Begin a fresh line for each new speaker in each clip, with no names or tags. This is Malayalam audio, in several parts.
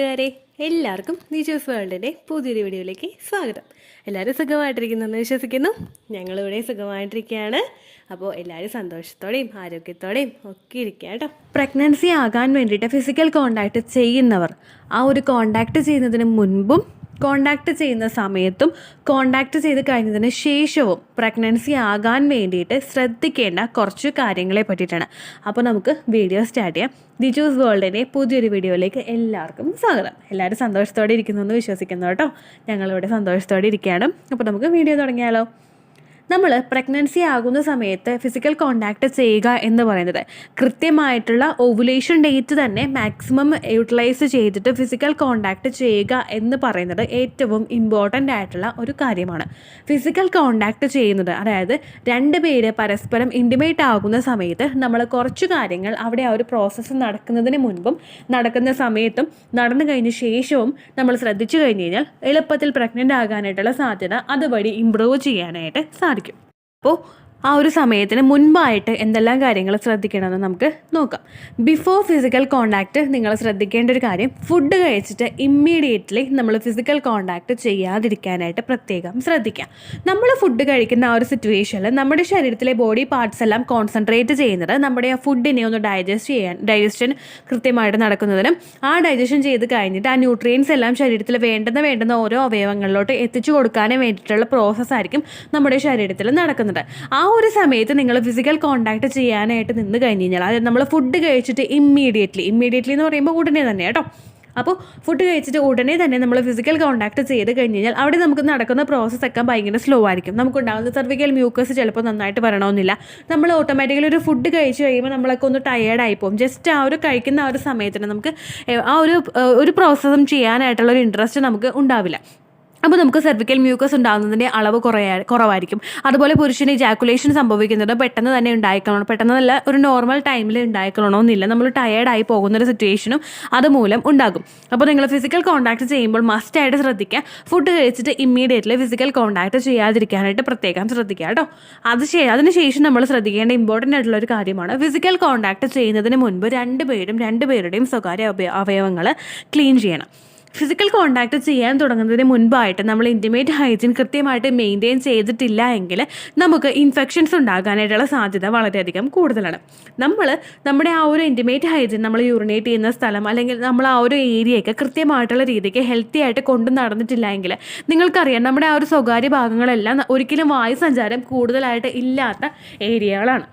കൂട്ടുകാരെ, എല്ലാവർക്കും നിജോസ് വേൾഡിൻ്റെ പുതിയൊരു വീഡിയോയിലേക്ക് സ്വാഗതം. എല്ലാവരും സുഖമായിട്ടിരിക്കുന്നെന്ന് വിശ്വസിക്കുന്നു. ഞങ്ങളിവിടെ സുഖമായിട്ടിരിക്കുകയാണ്. അപ്പോൾ എല്ലാവരും സന്തോഷത്തോടെയും ആരോഗ്യത്തോടെയും ഒക്കെ ഇരിക്കുക കേട്ടോ. പ്രഗ്നൻസി ആകാൻ വേണ്ടിയിട്ട് ഫിസിക്കൽ കോണ്ടാക്റ്റ് ചെയ്യുന്നവർ ആ ഒരു കോണ്ടാക്റ്റ് ചെയ്യുന്നതിന് മുൻപും കോണ്ടാക്റ്റ് ചെയ്യുന്ന സമയത്തും കോണ്ടാക്റ്റ് ചെയ്ത് കഴിഞ്ഞതിന് ശേഷവും പ്രഗ്നൻസി ആകാൻ വേണ്ടിയിട്ട് ശ്രദ്ധിക്കേണ്ട കുറച്ച് കാര്യങ്ങളെ പറ്റിയിട്ടാണ്. അപ്പോൾ നമുക്ക് വീഡിയോ സ്റ്റാർട്ട് ചെയ്യാം. ദിജൂസ് വേൾഡിൻ്റെ പുതിയൊരു വീഡിയോയിലേക്ക് എല്ലാവർക്കും സ്വാഗതം. എല്ലാവരും സന്തോഷത്തോടെ ഇരിക്കുന്നു എന്ന് വിശ്വസിക്കുന്നു കേട്ടോ. ഞങ്ങളിവിടെ സന്തോഷത്തോടെ ഇരിക്കുകയാണ്. അപ്പോൾ നമുക്ക് വീഡിയോ തുടങ്ങിയാലോ. നമ്മൾ പ്രഗ്നൻസി ആകുന്ന സമയത്ത് ഫിസിക്കൽ കോണ്ടാക്റ്റ് ചെയ്യുക എന്ന് പറയുന്നത് കൃത്യമായിട്ടുള്ള ഓവുലേഷൻ ഡേറ്റ് തന്നെ മാക്സിമം യൂട്ടിലൈസ് ചെയ്തിട്ട് ഫിസിക്കൽ കോണ്ടാക്റ്റ് ചെയ്യുക എന്ന് പറയുന്നത് ഏറ്റവും ഇമ്പോർട്ടൻ്റ് ആയിട്ടുള്ള ഒരു കാര്യമാണ്. ഫിസിക്കൽ കോണ്ടാക്റ്റ് ചെയ്യുന്നത്, അതായത് രണ്ടുപേര് പരസ്പരം ഇൻറ്റിമേറ്റ് ആകുന്ന സമയത്ത് നമ്മൾ കുറച്ച് കാര്യങ്ങൾ അവിടെ ആ ഒരു പ്രോസസ്സ് നടക്കുന്നതിന് മുൻപും നടക്കുന്ന സമയത്തും നടന്നു കഴിഞ്ഞ ശേഷവും നമ്മൾ ശ്രദ്ധിച്ചു കഴിഞ്ഞ് കഴിഞ്ഞാൽ എളുപ്പത്തിൽ പ്രഗ്നൻ്റ് ആകാനായിട്ടുള്ള സാധ്യത അതുവഴി ഇമ്പ്രൂവ് ചെയ്യാനായിട്ട് സാധിക്കും. അപ്പോൾ ആ ഒരു സമയത്തിന് മുൻപായിട്ട് എന്തെല്ലാം കാര്യങ്ങൾ ശ്രദ്ധിക്കണമെന്ന് നമുക്ക് നോക്കാം. ബിഫോർ ഫിസിക്കൽ കോണ്ടാക്റ്റ് നിങ്ങൾ ശ്രദ്ധിക്കേണ്ട ഒരു കാര്യം, ഫുഡ് കഴിച്ചിട്ട് ഇമ്മീഡിയറ്റ്ലി നമ്മൾ ഫിസിക്കൽ കോണ്ടാക്റ്റ് ചെയ്യാതിരിക്കാനായിട്ട് പ്രത്യേകം ശ്രദ്ധിക്കാം. നമ്മൾ ഫുഡ് കഴിക്കുന്ന ആ ഒരു സിറ്റുവേഷനിൽ നമ്മുടെ ശരീരത്തിലെ ബോഡി പാർട്സ് എല്ലാം കോൺസെൻട്രേറ്റ് ചെയ്യുന്നത് നമ്മുടെ ആ ഫുഡിനെ ഒന്ന് ഡൈജഷൻ കൃത്യമായിട്ട് നടക്കുന്നതിനും ആ ഡൈജഷൻ ചെയ്ത് കഴിഞ്ഞിട്ട് ആ ന്യൂട്രിയൻസ് എല്ലാം ശരീരത്തിൽ വേണ്ടുന്ന ഓരോ അവയവങ്ങളിലോട്ട് എത്തിച്ചു കൊടുക്കാനും വേണ്ടിയിട്ടുള്ള പ്രോസസ്സായിരിക്കും നമ്മുടെ ശരീരത്തിൽ നടക്കുന്നത്. ആ ഒരു സമയത്ത് നിങ്ങൾ ഫിസിക്കൽ കോണ്ടാക്റ്റ് ചെയ്യാനായിട്ട് നിന്ന് കഴിഞ്ഞ് കഴിഞ്ഞാൽ, അതായത് നമ്മൾ ഫുഡ് കഴിച്ചിട്ട് ഇമ്മീഡിയറ്റ്ലി എന്ന് പറയുമ്പോൾ ഉടനെ തന്നെ കേട്ടോ. അപ്പോൾ ഫുഡ് കഴിച്ചിട്ട് ഉടനെ തന്നെ നമ്മൾ ഫിസിക്കൽ കോണ്ടാക്റ്റ് ചെയ്ത് കഴിഞ്ഞ് കഴിഞ്ഞാൽ അവിടെ നമുക്ക് നടക്കുന്ന പ്രോസസ്സൊക്കെ ഭയങ്കര സ്ലോ ആയിരിക്കും. നമുക്കുണ്ടാകുന്ന സർവിക്കൽ മ്യൂക്കസ് ചിലപ്പോൾ നന്നായിട്ട് വരണമെന്നില്ല. നമ്മൾ ഓട്ടോമാറ്റിക്കലി ഒരു ഫുഡ് കഴിച്ച് കഴിയുമ്പോൾ നമ്മളൊക്കെ ഒന്ന് ടയേർഡായി പോകും. ജസ്റ്റ് ആ ഒരു കഴിക്കുന്ന ആ ഒരു സമയത്തിന് നമുക്ക് ആ ഒരു പ്രോസസ്സും ചെയ്യാനായിട്ടുള്ള ഒരു ഇൻട്രസ്റ്റ് നമുക്ക് ഉണ്ടാവില്ല. അപ്പോൾ നമുക്ക് സെർവിക്കൽ മ്യൂക്കസ് ഉണ്ടാകുന്നതിൻ്റെ അളവ് കുറവായിരിക്കും. അതുപോലെ പുരുഷന് ഇജാക്കുലേഷൻ സംഭവിക്കുന്നത് പെട്ടെന്ന് തന്നെ ഉണ്ടായിക്കൊള്ളണം, പെട്ടെന്നല്ല ഒരു നോർമൽ ടൈമിൽ ഉണ്ടായിക്കൊള്ളണമെന്നില്ല. നമ്മൾ ടയേർഡായി പോകുന്നൊരു സിറ്റുവേഷനും അതുമൂലം ഉണ്ടാകും. അപ്പോൾ നിങ്ങൾ ഫിസിക്കൽ കോണ്ടാക്ട് ചെയ്യുമ്പോൾ മസ്റ്റായിട്ട് ശ്രദ്ധിക്കുക. ഫുഡ് കഴിച്ചിട്ട് ഇമ്മീഡിയറ്റ്ലി ഫിസിക്കൽ കോണ്ടാക്ട് ചെയ്യാതിരിക്കാനായിട്ട് പ്രത്യേകം ശ്രദ്ധിക്കുക കേട്ടോ. അതിനുശേഷം നമ്മൾ ശ്രദ്ധിക്കേണ്ട ഇമ്പോർട്ടൻ്റ് ആയിട്ടുള്ള ഒരു കാര്യമാണ്, ഫിസിക്കൽ കോണ്ടാക്ട് ചെയ്യുന്നതിന് മുൻപ് രണ്ടുപേരുടെയും സ്വകാര്യ അവയവങ്ങൾ ക്ലീൻ ചെയ്യണം. ഫിസിക്കൽ കോണ്ടാക്ട് ചെയ്യാൻ തുടങ്ങുന്നതിന് മുൻപായിട്ട് നമ്മൾ ഇൻറ്റിമേറ്റ് ഹൈജീൻ കൃത്യമായിട്ട് മെയിൻറ്റെയിൻ ചെയ്തിട്ടില്ല എങ്കിൽ നമുക്ക് ഇൻഫെക്ഷൻസ് ഉണ്ടാകാനായിട്ടുള്ള സാധ്യത വളരെയധികം കൂടുതലാണ്. നമ്മുടെ ആ ഒരു ഇൻറ്റിമേറ്റ് ഹൈജീൻ, നമ്മൾ യൂറിനേറ്റ് ചെയ്യുന്ന സ്ഥലം അല്ലെങ്കിൽ നമ്മൾ ആ ഒരു ഏരിയയൊക്കെ കൃത്യമായിട്ടുള്ള രീതിക്ക് ഹെൽത്തി ആയിട്ട് കൊണ്ടു നടന്നിട്ടില്ല എങ്കിൽ നിങ്ങൾക്കറിയാം നമ്മുടെ ആ ഒരു സ്വകാര്യ ഭാഗങ്ങളെല്ലാം ഒരിക്കലും വായു സഞ്ചാരം കൂടുതലായിട്ട് ഇല്ലാത്ത ഏരിയകളാണ്.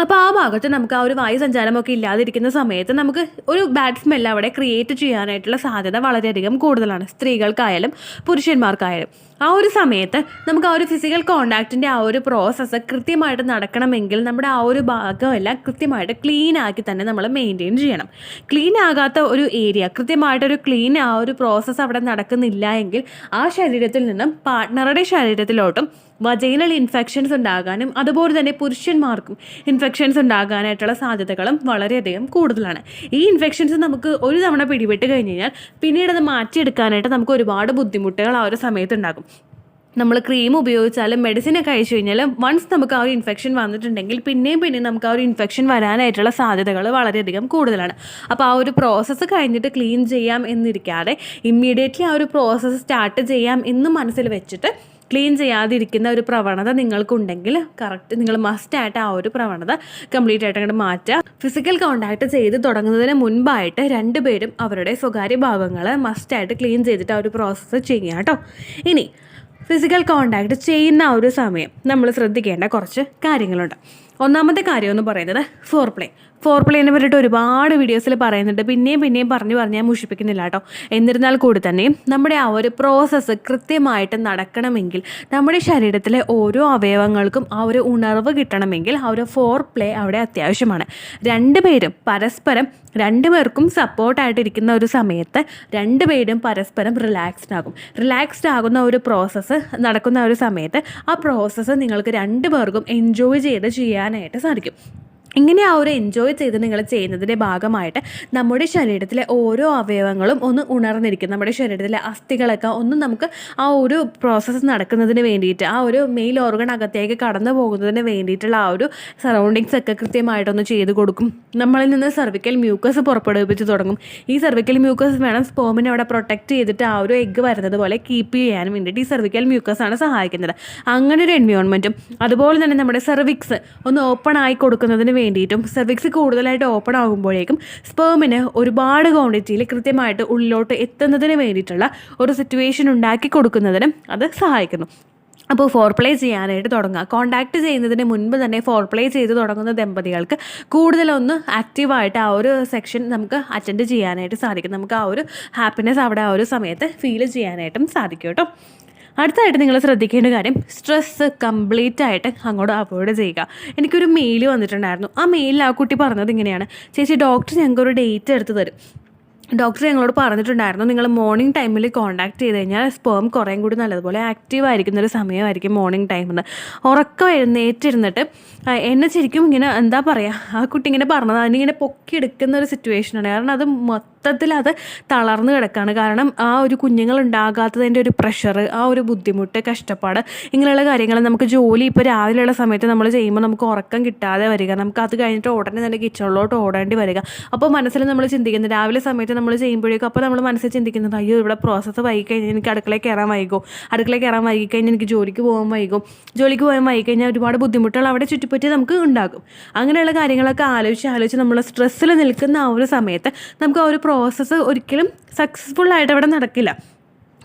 അപ്പോൾ ആ ഭാഗത്ത് നമുക്ക് ആ ഒരു വായു സഞ്ചാരമൊക്കെ ഇല്ലാതിരിക്കുന്ന സമയത്ത് നമുക്ക് ഒരു ബാഡ് സ്മെല്ല് അവിടെ ക്രിയേറ്റ് ചെയ്യാനായിട്ടുള്ള സാധ്യത വളരെയധികം കൂടുതലാണ്, സ്ത്രീകൾക്കായാലും പുരുഷന്മാർക്കായാലും. ആ ഒരു സമയത്ത് നമുക്ക് ആ ഒരു ഫിസിക്കൽ കോണ്ടാക്റ്റിൻ്റെ ആ ഒരു പ്രോസസ്സ് കൃത്യമായിട്ട് നടക്കണമെങ്കിൽ നമ്മുടെ ആ ഒരു ഭാഗമെല്ലാം കൃത്യമായിട്ട് ക്ലീൻ ആക്കി തന്നെ നമ്മൾ മെയിൻറ്റെയിൻ ചെയ്യണം. ക്ലീൻ ആകാത്ത ഒരു ഏരിയ, കൃത്യമായിട്ടൊരു ക്ലീൻ ആ ഒരു പ്രോസസ്സ് അവിടെ നടക്കുന്നില്ല എങ്കിൽ ആ ശരീരത്തിൽ നിന്നും പാർട്ട്ണറുടെ ശരീരത്തിലോട്ടും വജൈനൽ ഇൻഫെക്ഷൻസ് ഉണ്ടാകാനും അതുപോലെ തന്നെ പുരുഷന്മാർക്കും ഇൻഫെക്ഷൻസ് ഉണ്ടാകാനായിട്ടുള്ള സാധ്യതകളും വളരെയധികം കൂടുതലാണ്. ഈ ഇൻഫെക്ഷൻസ് നമുക്ക് ഒരു തവണ പിടിപെട്ട് കഴിഞ്ഞ് കഴിഞ്ഞാൽ പിന്നീട് അത് മാറ്റിയെടുക്കാനായിട്ട് നമുക്ക് ഒരുപാട് ബുദ്ധിമുട്ടുകൾ ആ ഒരു സമയത്ത് ഉണ്ടാകും. നമ്മൾ ക്രീം ഉപയോഗിച്ചാലും മെഡിസിനൊക്കെ കഴിച്ചു കഴിഞ്ഞാലും വൺസ് നമുക്ക് ആ ഒരു ഇൻഫെക്ഷൻ വന്നിട്ടുണ്ടെങ്കിൽ പിന്നെയും നമുക്ക് ആ ഒരു ഇൻഫെക്ഷൻ വരാനായിട്ടുള്ള സാധ്യതകൾ വളരെയധികം കൂടുതലാണ്. അപ്പോൾ ആ ഒരു പ്രോസസ്സ് കഴിഞ്ഞിട്ട് ക്ലീൻ ചെയ്യാം എന്നിരിക്കാതെ ഇമ്മീഡിയറ്റ്ലി ആ ഒരു പ്രോസസ്സ് സ്റ്റാർട്ട് ചെയ്യാം എന്ന് മനസ്സിൽ വെച്ചിട്ട് ക്ലീൻ ചെയ്യാതിരിക്കുന്ന ഒരു പ്രവണത നിങ്ങൾക്കുണ്ടെങ്കിൽ കറക്റ്റ് നിങ്ങൾ മസ്റ്റായിട്ട് ആ ഒരു പ്രവണത കംപ്ലീറ്റ് ആയിട്ട് അങ്ങോട്ട് മാറ്റുക. ഫിസിക്കൽ കോണ്ടാക്ട് ചെയ്ത് തുടങ്ങുന്നതിന് മുൻപായിട്ട് രണ്ടുപേരും അവരുടെ സ്വകാര്യ ഭാഗങ്ങൾ മസ്റ്റായിട്ട് ക്ലീൻ ചെയ്തിട്ട് ആ ഒരു പ്രോസസ്സ് ചെയ്യുക കേട്ടോ. ഇനി ഫിസിക്കൽ കോണ്ടാക്ട് ചെയ്യുന്ന ഒരു സമയം നമ്മൾ ശ്രദ്ധിക്കേണ്ട കുറച്ച് കാര്യങ്ങളുണ്ട്. ഒന്നാമത്തെ കാര്യം എന്ന് പറയുന്നത് ഫോർ പ്ലേനെ പറ്റിയിട്ട് ഒരുപാട് വീഡിയോസിൽ പറയുന്നുണ്ട്. പിന്നെയും പറഞ്ഞ് ഞാൻ മുഷിപ്പിക്കുന്നില്ല കേട്ടോ. എന്നിരുന്നാൽ കൂടി തന്നെയും നമ്മുടെ ആ ഒരു പ്രോസസ്സ് കൃത്യമായിട്ട് നടക്കണമെങ്കിൽ നമ്മുടെ ശരീരത്തിലെ ഓരോ അവയവങ്ങൾക്കും ആ ഒരു ഉണർവ് കിട്ടണമെങ്കിൽ ആ ഒരു ഫോർ പ്ലേ അവിടെ അത്യാവശ്യമാണ്. രണ്ടുപേർക്കും സപ്പോർട്ടായിട്ടിരിക്കുന്ന ഒരു സമയത്ത് രണ്ടുപേരും പരസ്പരം റിലാക്സ്ഡ് ആകുന്ന ഒരു പ്രോസസ്സ് നടക്കുന്ന ഒരു സമയത്ത് ആ പ്രോസസ്സ് നിങ്ങൾക്ക് രണ്ടുപേർക്കും എൻജോയ് ചെയ്ത് ചെയ്യാനായിട്ട് സാധിക്കും. ഇങ്ങനെ ആ ഒരു എൻജോയ് ചെയ്ത് നിങ്ങൾ ചെയ്യുന്നതിൻ്റെ ഭാഗമായിട്ട് നമ്മുടെ ശരീരത്തിലെ ഓരോ അവയവങ്ങളും ഒന്ന് ഉണർന്നിരിക്കും. നമ്മുടെ ശരീരത്തിലെ അസ്ഥികളൊക്കെ ഒന്ന് നമുക്ക് ആ ഒരു പ്രോസസ്സ് നടക്കുന്നതിന് വേണ്ടിയിട്ട്, ആ ഒരു മെയിൽ ഓർഗൺ അകത്തേക്ക് കടന്നു പോകുന്നതിന് വേണ്ടിയിട്ടുള്ള ആ ഒരു സറൗണ്ടിങ്സ് ഒക്കെ കൃത്യമായിട്ടൊന്ന് ചെയ്ത് കൊടുക്കും. നമ്മളിൽ നിന്ന് സെർവിക്കൽ മ്യൂക്കസ് പുറപ്പെടുവിപ്പിച്ച് തുടങ്ങും. ഈ സെർവിക്കൽ മ്യൂക്കസ് വേണം സ്പേമിനെ അവിടെ പ്രൊട്ടക്റ്റ് ചെയ്തിട്ട് ആ ഒരു എഗ്ഗ് വരുന്നത് പോലെ കീപ്പ് ചെയ്യാൻ വേണ്ടിയിട്ട് ഈ സെർവിക്കൽ മ്യൂക്കസ് ആണ് സഹായിക്കുന്നത്. അങ്ങനെ ഒരു എൻവയോൺമെൻറ്റും അതുപോലെ തന്നെ നമ്മുടെ സെർവിക്സ് ഒന്ന് ഓപ്പൺ ആയി കൊടുക്കുന്നതിന് വേണ്ടിയിട്ടും, സെർവിക്സ് കൂടുതലായിട്ട് ഓപ്പൺ ആകുമ്പോഴേക്കും സ്പേമിന് ഒരുപാട് ക്വാണ്ടിറ്റിയിൽ കൃത്യമായിട്ട് ഉള്ളിലോട്ട് എത്തുന്നതിന് വേണ്ടിയിട്ടുള്ള ഒരു സിറ്റുവേഷൻ ഉണ്ടാക്കി കൊടുക്കുന്നതിനും അത് സഹായിക്കുന്നു. അപ്പോൾ ഫോർപ്ലേ ചെയ്യാനായിട്ട് തുടങ്ങുക. കോൺടാക്ട് ചെയ്യുന്നതിന് മുൻപ് തന്നെ ഫോർപ്ലേ ചെയ്ത് തുടങ്ങുന്ന ദമ്പതികൾക്ക് കൂടുതലൊന്ന് ആക്റ്റീവായിട്ട് ആ ഒരു സെക്ഷൻ നമുക്ക് അറ്റൻഡ് ചെയ്യാനായിട്ട് സാധിക്കും. നമുക്ക് ആ ഒരു ഹാപ്പിനെസ് അവിടെ ആ ഒരു സമയത്ത് ഫീൽ ചെയ്യാനായിട്ടും സാധിക്കും കേട്ടോ. അടുത്തായിട്ട് നിങ്ങൾ ശ്രദ്ധിക്കേണ്ട കാര്യം, സ്ട്രെസ്സ് കംപ്ലീറ്റ് ആയിട്ട് അങ്ങോട്ട് അവോയ്ഡ് ചെയ്യുക. എനിക്കൊരു മെയിൽ വന്നിട്ടുണ്ടായിരുന്നു. ആ മെയിലിൽ ആ കുട്ടി പറഞ്ഞത് ഇങ്ങനെയാണ്: ചേച്ചി, ഡോക്ടർ ഞങ്ങൾക്കൊരു ഡേറ്റ് എടുത്ത് തരും. ഡോക്ടർ ഞങ്ങളോട് പറഞ്ഞിട്ടുണ്ടായിരുന്നു, നിങ്ങൾ മോർണിംഗ് ടൈമിൽ കോൺടാക്ട് ചെയ്ത് കഴിഞ്ഞാൽ സ്പേം കുറേ കൂടി നല്ലതുപോലെ ആക്റ്റീവ് ആയിരിക്കുന്നൊരു സമയമായിരിക്കും മോർണിംഗ് ടൈമെന്ന്. ഉറക്കം എഴുന്നേറ്റിരുന്നിട്ട് എന്നെ ശരിക്കും ഇങ്ങനെ എന്താ പറയുക, ആ കുട്ടി ഇങ്ങനെ പറഞ്ഞത് അതിനിങ്ങനെ പൊക്കിയെടുക്കുന്ന ഒരു സിറ്റുവേഷനാണ്. കാരണം അത് മൊത്തത്തിൽ അത് തളർന്ന് കിടക്കുകയാണ്. കാരണം ആ ഒരു കുഞ്ഞുങ്ങൾ ഉണ്ടാകാത്തതിൻ്റെ ഒരു പ്രഷർ, ആ ഒരു ബുദ്ധിമുട്ട്, കഷ്ടപ്പാട്, ഇങ്ങനെയുള്ള കാര്യങ്ങൾ നമുക്ക് ജോലി ഇപ്പോൾ രാവിലെയുള്ള സമയത്ത് നമ്മൾ ചെയ്യുമ്പോൾ നമുക്ക് ഉറക്കം കിട്ടാതെ വരിക, നമുക്ക് അത് കഴിഞ്ഞിട്ട് ഉടനെ തന്നെ കിച്ചണിലോട്ട് ഓടേണ്ടി വരിക. അപ്പോൾ മനസ്സിൽ നമ്മൾ ചിന്തിക്കുന്നത്, രാവിലെ സമയത്ത് നമ്മൾ ചെയ്യുമ്പോഴേക്കും അപ്പോൾ നമ്മൾ മനസ്സിൽ ചിന്തിക്കുന്നത്, അയ്യോ ഇവിടെ പ്രോസസ്സ് വൈകിക്കഴിഞ്ഞാൽ എനിക്ക് അടുക്കളയിൽ കയറാൻ വൈകിക്കഴിഞ്ഞാൽ എനിക്ക് ജോലിക്ക് പോകാൻ വൈകിക്കഴിഞ്ഞാൽ ഒരുപാട് ബുദ്ധിമുട്ടുകൾ അവിടെ ചുറ്റിപ്പറ്റി നമുക്ക് ഉണ്ടാകും. അങ്ങനെയുള്ള കാര്യങ്ങളൊക്കെ ആലോചിച്ച് നമ്മൾ സ്ട്രെസ്സിൽ നിൽക്കുന്ന ആ ഒരു സമയത്ത് നമുക്ക് ആ ഒരു പ്രോസസ്സ് ഒരിക്കലും സക്സസ്ഫുള്ളായിട്ട് അവിടെ നടക്കില്ല.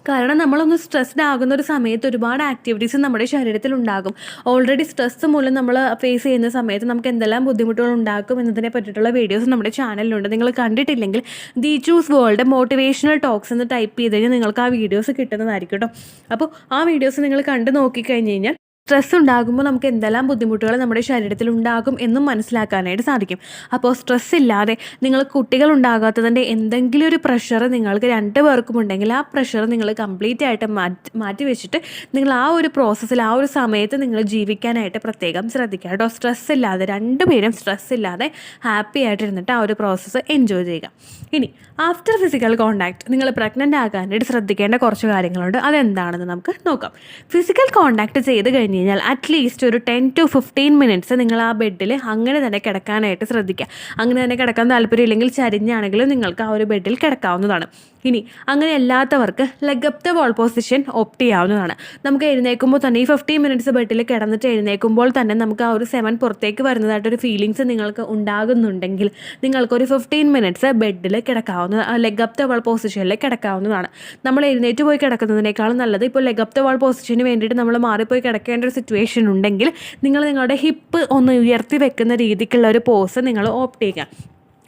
കാരണം നമ്മളൊന്ന് സ്ട്രെസ്ഡ് ആകുന്ന ഒരു സമയത്ത് ഒരുപാട് ആക്ടിവിറ്റീസ് നമ്മുടെ ശരീരത്തിൽ ഉണ്ടാകും. ഓൾറെഡി സ്ട്രെസ്സ് മൂലം നമ്മൾ ഫേസ് ചെയ്യുന്ന സമയത്ത് നമുക്ക് എന്തെല്ലാം ബുദ്ധിമുട്ടുകൾ ഉണ്ടാക്കും എന്നതിനെ പറ്റിയിട്ടുള്ള വീഡിയോസ് നമ്മുടെ ചാനലിലുണ്ട്. നിങ്ങൾ കണ്ടിട്ടില്ലെങ്കിൽ the choose world motivational talks എന്ന് ടൈപ്പ് ചെയ്ത് കഴിഞ്ഞാൽ നിങ്ങൾക്ക് ആ വീഡിയോസ് കിട്ടുന്നതായിരിക്കും കേട്ടോ. അപ്പോൾ ആ വീഡിയോസ് നിങ്ങൾ കണ്ടു നോക്കിക്കഴിഞ്ഞ് കഴിഞ്ഞാൽ സ്ട്രെസ് ഉണ്ടാകുമ്പോൾ നമുക്ക് എന്തെല്ലാം ബുദ്ധിമുട്ടുകൾ നമ്മുടെ ശരീരത്തിൽ ഉണ്ടാകും എന്നും മനസ്സിലാക്കാനായിട്ട് സാധിക്കും. അപ്പോൾ സ്ട്രെസ് ഇല്ലാതെ നിങ്ങൾ കുട്ടികൾ ഉണ്ടാകാത്തതിൻ്റെ എന്തെങ്കിലും ഒരു പ്രഷർ നിങ്ങൾക്ക് രണ്ട് പേർക്കും ഉണ്ടെങ്കിൽ ആ പ്രഷർ നിങ്ങൾ കംപ്ലീറ്റ് ആയിട്ട് മാറ്റി വെച്ചിട്ട് നിങ്ങൾ ആ ഒരു പ്രോസസ്സിൽ ആ ഒരു സമയത്ത് നിങ്ങൾ ജീവിക്കാനായിട്ട് പ്രത്യേകം ശ്രദ്ധിക്കുക കേട്ടോ. സ്ട്രെസ് ഇല്ലാതെ, രണ്ടുപേരും സ്ട്രെസ് ഇല്ലാതെ ഹാപ്പി ആയിട്ടിരുന്നിട്ട് ആ ഒരു പ്രോസസ്സ് എൻജോയ് ചെയ്യുക. ഇനി ആഫ്റ്റർ ഫിസിക്കൽ കോണ്ടാക്ട് നിങ്ങൾ പ്രഗ്നൻ്റ് ആകാനായിട്ട് ശ്രദ്ധിക്കേണ്ട കുറച്ച് കാര്യങ്ങളുണ്ട്. അതെന്താണെന്ന് നമുക്ക് നോക്കാം. ഫിസിക്കൽ കോണ്ടാക്ട് ചെയ്ത് കഴിഞ്ഞാൽ അറ്റ്ലീസ്റ്റ് ഒരു 10 to 15 മിനിറ്റ്സ് നിങ്ങൾ ആ ബെഡിൽ അങ്ങനെ തന്നെ കിടക്കാനായിട്ട് ശ്രദ്ധിക്കുക. അങ്ങനെ തന്നെ കിടക്കാൻ താല്പര്യമില്ലെങ്കിൽ ചരിഞ്ഞാണെങ്കിലും നിങ്ങൾക്ക് ആ ഒരു ബെഡിൽ കിടക്കാവുന്നതാണ്. ഇനി അങ്ങനെ അല്ലാത്തവർക്ക് leg up the wall position opt ചെയ്യാവുന്നതാണ്. നമുക്ക് എഴുന്നേൽക്കുമ്പോൾ തന്നെ ഈ 15 മിനിറ്റ്സ് ബെഡിൽ കിടന്നിട്ട് എഴുന്നേൽക്കുമ്പോൾ തന്നെ നമുക്ക് ആ ഒരു 7 പുറത്തേക്ക് വരുന്നതായിട്ടൊരു ഫീലിങ്സ് നിങ്ങൾക്ക് ഉണ്ടാകുന്നുണ്ടെങ്കിൽ നിങ്ങൾക്കൊരു 15 മിനിറ്റ്സ് ബെഡിൽ ലെഗ് അപ്പ് ദ വാൾ പൊസിഷനിൽ കിടക്കാവുന്നതാണ്. നമ്മൾ എഴുന്നേറ്റ് പോയി കിടക്കുന്നതിനേക്കാളും നല്ലത് ഇപ്പോൾ ലെഗ് അപ്പ് ദ വാൾ പൊസിഷന് വേണ്ടിയിട്ട് നമ്മൾ മാറിപ്പോയി കിടക്കേണ്ട ഒരു സിറ്റുവേഷൻ ഉണ്ടെങ്കിൽ നിങ്ങൾ നിങ്ങളുടെ ഹിപ്പ് ഒന്ന് ഉയർത്തി വെക്കുന്ന രീതിക്കുള്ള ഒരു പോസ് നിങ്ങൾ ഓപ്റ്റ് ചെയ്യുക.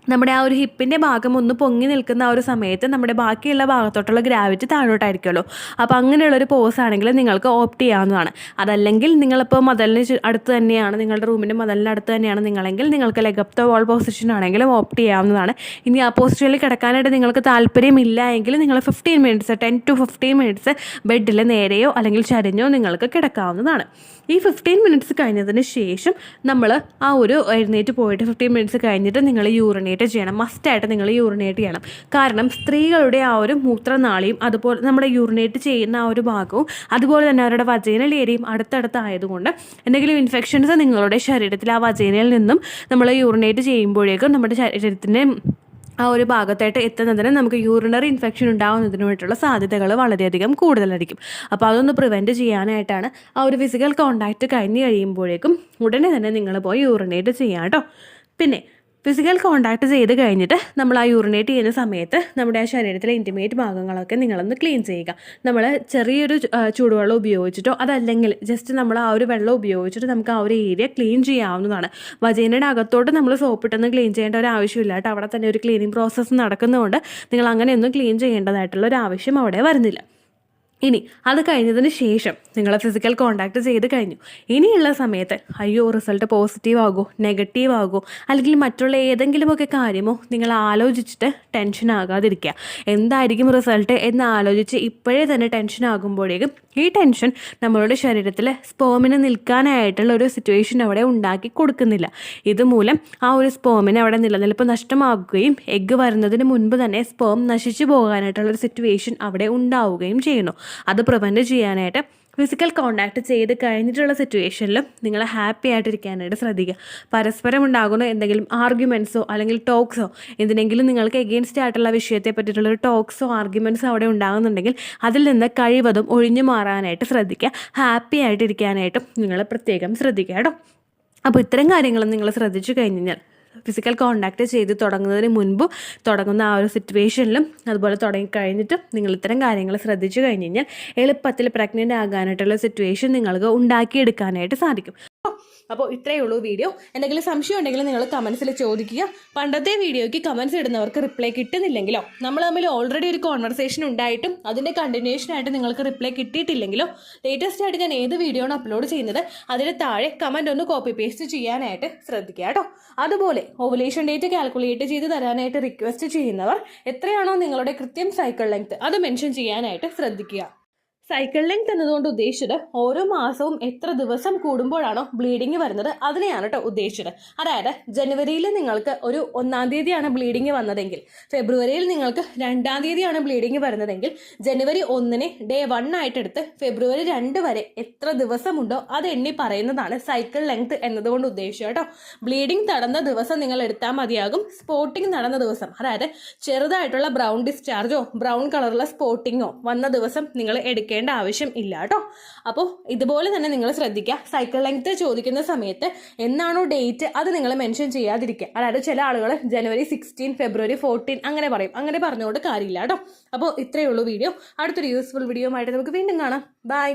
നമ്മുടെ ആ ഒരു ഹിപ്പിൻ്റെ ഭാഗം ഒന്ന് പൊങ്ങി നിൽക്കുന്ന ആ ഒരു സമയത്ത് നമ്മുടെ ബാക്കിയുള്ള ഭാഗത്തോട്ടുള്ള ഗ്രാവിറ്റി താഴോട്ടായിരിക്കുമല്ലോ. അപ്പോൾ അങ്ങനെയുള്ളൊരു പോസ് ആണെങ്കിൽ നിങ്ങൾക്ക് ഓപ്റ്റ് ചെയ്യാവുന്നതാണ്. അതല്ലെങ്കിൽ നിങ്ങളിപ്പോൾ മതിലിന് അടുത്ത് തന്നെയാണ്, നിങ്ങളുടെ റൂമിൻ്റെ മതിലിന് അടുത്ത് തന്നെയാണ് നിങ്ങളെങ്കിൽ നിങ്ങൾക്ക് leg up the wall position ആണെങ്കിലും ഓപ്റ്റ് ചെയ്യാവുന്നതാണ്. ഇനി ആ പൊസിഷനിൽ കിടക്കാനായിട്ട് നിങ്ങൾക്ക് താല്പര്യമില്ല എങ്കിൽ നിങ്ങൾ 15 മിനിറ്റ്സ് 10 to 15 മിനിറ്റ്സ് ബെഡിൽ നേരെയോ അല്ലെങ്കിൽ ചരിഞ്ഞോ നിങ്ങൾക്ക് കിടക്കാവുന്നതാണ്. ഈ 15 മിനിറ്റ്സ് കഴിഞ്ഞതിന് ശേഷം നമ്മൾ ആ ഒരു എഴുന്നേറ്റ് പോയിട്ട് 15 മിനിറ്റ്സ് കഴിഞ്ഞിട്ട് നിങ്ങൾ യൂറിനേറ്റ് ചെയ്യണം. മസ്റ്റായിട്ട് നിങ്ങൾ യൂറിനേറ്റ് ചെയ്യണം. കാരണം സ്ത്രീകളുടെ ആ ഒരു മൂത്രനാളിയും അതുപോലെ നമ്മുടെ യൂറിനേറ്റ് ചെയ്യുന്ന ആ ഒരു ഭാഗവും അതുപോലെ തന്നെ അവരുടെ വജൈനൽ ഏരിയയും അടുത്തടുത്തായതുകൊണ്ട് എന്തെങ്കിലും ഇൻഫെക്ഷൻസ് നിങ്ങളുടെ ശരീരത്തിൽ ആ വജൈനയിൽ നിന്നും നമ്മൾ യൂറിനേറ്റ് ചെയ്യുമ്പോഴേക്കും നമ്മുടെ ശരീരത്തിൻ്റെ ആ ഒരു ഭാഗത്തായിട്ട് എത്തുന്നതിന് നമുക്ക് യൂറിനറി ഇൻഫെക്ഷൻ ഉണ്ടാകുന്നതിനായിട്ടുള്ള സാധ്യതകൾ വളരെയധികം കൂടുതലായിരിക്കും. അപ്പോൾ അതൊന്ന് പ്രിവെൻറ്റ് ചെയ്യാനായിട്ടാണ് ആ ഒരു ഫിസിക്കൽ കോണ്ടാക്റ്റ് കഴിഞ്ഞ് കഴിയുമ്പോഴേക്കും ഉടനെ തന്നെ നിങ്ങൾ പോയി യൂറിനേറ്റ് ചെയ്യാം കേട്ടോ. പിന്നെ ഫിസിക്കൽ കോണ്ടാക്ട് ചെയ്ത് കഴിഞ്ഞിട്ട് നമ്മൾ ആ യൂറിനേറ്റ് ചെയ്യുന്ന സമയത്ത് നമ്മുടെ ആ ശരീരത്തിലെ ഇൻറ്റിമേറ്റ് ഭാഗങ്ങളൊക്കെ നിങ്ങളൊന്ന് ക്ലീൻ ചെയ്യുക. നമ്മൾ ചെറിയൊരു ചൂടുവെള്ളം ഉപയോഗിച്ചിട്ടോ അതല്ലെങ്കിൽ ജസ്റ്റ് നമ്മൾ ആ ഒരു വെള്ളം ഉപയോഗിച്ചിട്ട് നമുക്ക് ആ ഒരു ഏരിയ ക്ലീൻ ചെയ്യാവുന്നതാണ്. വജൈനയുടെ അകത്തോട്ട് നമ്മൾ സോപ്പിട്ടൊന്നും ക്ലീൻ ചെയ്യേണ്ട ഒരു ആവശ്യമില്ല കേട്ടോ. അവിടെ തന്നെ ഒരു ക്ലീനിങ് പ്രോസസ്സ് നടക്കുന്നതുകൊണ്ട് നിങ്ങൾ അങ്ങനെയൊന്നും ക്ലീൻ ചെയ്യേണ്ടതായിട്ടുള്ള ഒരു ആവശ്യം അവിടെ വരുന്നില്ല. ഇനി അത് കഴിഞ്ഞതിന് ശേഷം നിങ്ങൾ ഫിസിക്കൽ കോണ്ടാക്ട് ചെയ്ത് കഴിഞ്ഞു. ഇനിയുള്ള സമയത്ത് അയ്യോ റിസൾട്ട് പോസിറ്റീവ് ആകുമോ നെഗറ്റീവ് ആകുമോ അല്ലെങ്കിൽ മറ്റുള്ള ഏതെങ്കിലുമൊക്കെ കാര്യമോ നിങ്ങൾ ആലോചിച്ചിട്ട് ടെൻഷൻ ആകാതിരിക്കുക. എന്തായിരിക്കും റിസൾട്ട് എന്ന് ആലോചിച്ച് ഇപ്പോഴേ തന്നെ ടെൻഷൻ ആകുമ്പോഴേക്കും ഈ ടെൻഷൻ നമ്മളുടെ ശരീരത്തിൽ സ്പേമിന് നിൽക്കാനായിട്ടുള്ള ഒരു സിറ്റുവേഷൻ അവിടെ ഉണ്ടാക്കി കൊടുക്കുന്നില്ല. ഇതുമൂലം ആ ഒരു സ്പേമിന് അവിടെ നിലനിൽപ്പ് നഷ്ടമാകുകയും എഗ്ഗ് വരുന്നതിന് മുൻപ് തന്നെ സ്പേം നശിച്ചു പോകാനായിട്ടുള്ളൊരു സിറ്റുവേഷൻ അവിടെ ഉണ്ടാവുകയും ചെയ്യുന്നു. അത് പ്രിവെൻറ്റ് ചെയ്യാനായിട്ട് ഫിസിക്കൽ കോണ്ടാക്ട് ചെയ്ത് കഴിഞ്ഞിട്ടുള്ള സിറ്റുവേഷനിലും നിങ്ങൾ ഹാപ്പി ആയിട്ടിരിക്കാനായിട്ട് ശ്രദ്ധിക്കുക. പരസ്പരം ഉണ്ടാകുന്ന എന്തെങ്കിലും ആർഗ്യുമെൻറ്റ്സോ അല്ലെങ്കിൽ ടോക്സോ എന്തിനെങ്കിലും നിങ്ങൾക്ക് എഗെയിൻസ്റ്റ് ആയിട്ടുള്ള വിഷയത്തെ പറ്റിയിട്ടുള്ളൊരു ടോക്സോ ആർഗ്യുമെൻറ്റ്സോ അവിടെ ഉണ്ടാകുന്നുണ്ടെങ്കിൽ അതിൽ നിന്ന് കഴിവതും ഒഴിഞ്ഞു മാറാനായിട്ട് ശ്രദ്ധിക്കുക. ഹാപ്പി ആയിട്ടിരിക്കാനായിട്ടും നിങ്ങൾ പ്രത്യേകം ശ്രദ്ധിക്കുക കേട്ടോ. അപ്പോൾ ഇത്തരം കാര്യങ്ങളും നിങ്ങൾ ശ്രദ്ധിച്ചു കഴിഞ്ഞാൽ ഫിസിക്കൽ കോണ്ടാക്ട് ചെയ്ത് തുടങ്ങുന്നതിന് മുൻപ് തുടങ്ങുന്ന ആ ഒരു സിറ്റുവേഷനിലും അതുപോലെ തുടങ്ങിക്കഴിഞ്ഞിട്ടും നിങ്ങൾ ഇത്തരം കാര്യങ്ങൾ ശ്രദ്ധിച്ചു കഴിഞ്ഞ് കഴിഞ്ഞാൽ എളുപ്പത്തിൽ പ്രഗ്നൻ്റ് ആകാനായിട്ടുള്ള സിറ്റുവേഷൻ നിങ്ങൾക്ക് ഉണ്ടാക്കിയെടുക്കാനായിട്ട് സാധിക്കും. അപ്പോൾ ഇത്രയേ ഉള്ളൂ വീഡിയോ. എന്തെങ്കിലും സംശയം ഉണ്ടെങ്കിൽ നിങ്ങൾ കമൻസിൽ ചോദിക്കുക. പണ്ടത്തെ വീഡിയോയ്ക്ക് കമൻസ് ഇടുന്നവർക്ക് റിപ്ലൈ കിട്ടുന്നില്ലെങ്കിലോ നമ്മൾ തമ്മിൽ ഓൾറെഡി ഒരു കോൺവെർസേഷൻ ഉണ്ടായിട്ടും അതിൻ്റെ കണ്ടിന്യൂഷൻ ആയിട്ട് നിങ്ങൾക്ക് റിപ്ലൈ കിട്ടിയിട്ടില്ലെങ്കിലോ ലേറ്റസ്റ്റ് ആയിട്ട് ഞാൻ ഏത് വീഡിയോ ആണ് അപ്ലോഡ് ചെയ്യുന്നത് അതിന് താഴെ കമൻറ്റ് ഒന്ന് കോപ്പി പേസ്റ്റ് ചെയ്യാനായിട്ട് ശ്രദ്ധിക്കുക കേട്ടോ. അതുപോലെ ഓവുലേഷൻ ഡേറ്റ് കാൽക്കുലേറ്റ് ചെയ്ത് തരാനായിട്ട് റിക്വസ്റ്റ് ചെയ്യുന്നവർ എത്രയാണോ നിങ്ങളുടെ കൃത്യം സൈക്കിൾ ലെങ്ത് അത് മെൻഷൻ ചെയ്യാനായിട്ട് ശ്രദ്ധിക്കുക. സൈക്കിൾ ലെങ്ത് എന്നതുകൊണ്ട് ഉദ്ദേശിച്ചത് ഓരോ മാസവും എത്ര ദിവസം കൂടുമ്പോഴാണോ ബ്ലീഡിങ് വരുന്നത് അതിനെയാണ് കേട്ടോ ഉദ്ദേശിച്ചത്. അതായത് ജനുവരിയിൽ നിങ്ങൾക്ക് ഒരു 1-ാം തീയതിയാണ് ബ്ലീഡിങ് വന്നതെങ്കിൽ ഫെബ്രുവരിയിൽ നിങ്ങൾക്ക് 2-ാം തീയതിയാണ് ബ്ലീഡിങ് വരുന്നതെങ്കിൽ ജനുവരി 1-ന് ഡേ 1 ആയിട്ടെടുത്ത് ഫെബ്രുവരി 2 വരെ എത്ര ദിവസമുണ്ടോ അത് എണ്ണി പറയുന്നതാണ് സൈക്കിൾ ലെങ്ത് എന്നതുകൊണ്ട് ഉദ്ദേശിച്ചത് കേട്ടോ. ബ്ലീഡിങ് നടന്ന ദിവസം നിങ്ങൾ എടുത്താൽ മതിയാകും. സ്പോട്ടിങ് നടന്ന ദിവസം, അതായത് ചെറുതായിട്ടുള്ള ബ്രൗൺ ഡിസ്ചാർജോ ബ്രൗൺ കളറുള്ള സ്പോട്ടിങ്ങോ വന്ന ദിവസം നിങ്ങൾ എടുക്കുക ആവശ്യം ഇല്ല കേട്ടോ. അപ്പോൾ ഇതുപോലെ തന്നെ നിങ്ങൾ ശ്രദ്ധിക്കുക. സൈക്കിൾ ലെങ്ത് ചോദിക്കുന്ന സമയത്ത് എന്നാണോ ഡേറ്റ് അത് നിങ്ങൾ മെൻഷൻ ചെയ്യാതിരിക്കുക. അതായത് ചില ആളുകൾ ജനുവരി 16 ഫെബ്രുവരി 14 അങ്ങനെ പറയും. അങ്ങനെ പറഞ്ഞുകൊണ്ട് കാര്യമില്ല കേട്ടോ. അപ്പോൾ ഇത്രയേ ഉള്ളൂ വീഡിയോ. അടുത്തൊരു യൂസ്ഫുൾ വീഡിയോ ആയിട്ട് നമുക്ക് വീണ്ടും കാണാം. ബൈ.